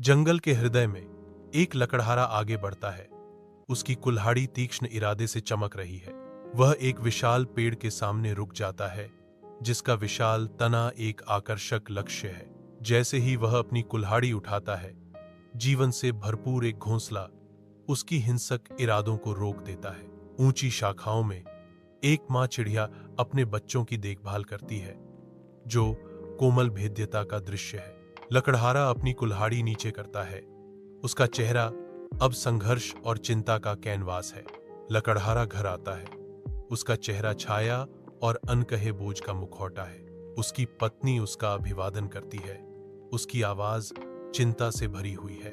जंगल के हृदय में एक लकड़हारा आगे बढ़ता है। उसकी कुल्हाड़ी तीक्ष्ण इरादे से चमक रही है। वह एक विशाल पेड़ के सामने रुक जाता है, जिसका विशाल तना एक आकर्षक लक्ष्य है। जैसे ही वह अपनी कुल्हाड़ी उठाता है, जीवन से भरपूर एक घोंसला उसकी हिंसक इरादों को रोक देता है। ऊंची शाखाओं में एक मां चिड़िया अपने बच्चों की देखभाल करती है, जो कोमल भेद्यता का दृश्य है। लकड़हारा अपनी कुल्हाड़ी नीचे करता है। उसका चेहरा अब संघर्ष और चिंता का कैनवास है। लकड़हारा घर आता है। उसका चेहरा छाया और अनकहे बोझ का मुखौटा है। उसकी पत्नी उसका अभिवादन करती है। उसकी आवाज चिंता से भरी हुई है।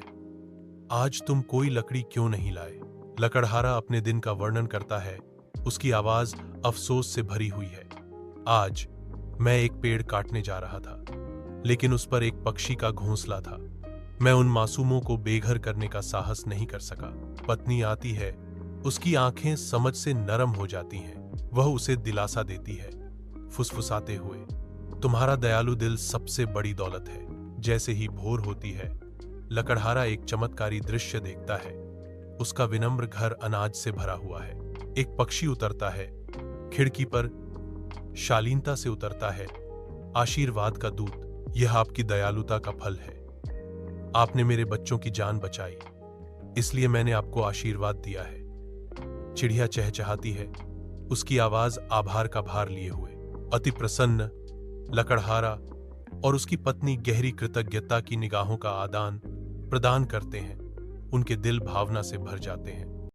आज तुम कोई लकड़ी क्यों नहीं लाए? लकड़हारा अपने दिन का वर्णन करता है। उसकी आवाज अफसोस से भरी हुई है। आज मैं एक पेड़ काटने जा रहा था, लेकिन उस पर एक पक्षी का घोंसला था। मैं उन मासूमों को बेघर करने का साहस नहीं कर सका। पत्नी आती है। उसकी आंखें समझ से नरम हो जाती हैं। वह उसे दिलासा देती है, फुसफुसाते हुए, तुम्हारा दयालु दिल सबसे बड़ी दौलत है। जैसे ही भोर होती है, लकड़हारा एक चमत्कारी दृश्य देखता है। उसका विनम्र घर अनाज से भरा हुआ है। एक पक्षी उतरता है, खिड़की पर शालीनता से उतरता है। आशीर्वाद का दूत, यह आपकी दयालुता का फल है। आपने मेरे बच्चों की जान बचाई, इसलिए मैंने आपको आशीर्वाद दिया है। चिड़िया चहचहाती है, उसकी आवाज आभार का भार लिए हुए। अति प्रसन्न, लकड़हारा और उसकी पत्नी गहरी कृतज्ञता की निगाहों का आदान प्रदान करते हैं। उनके दिल भावना से भर जाते हैं।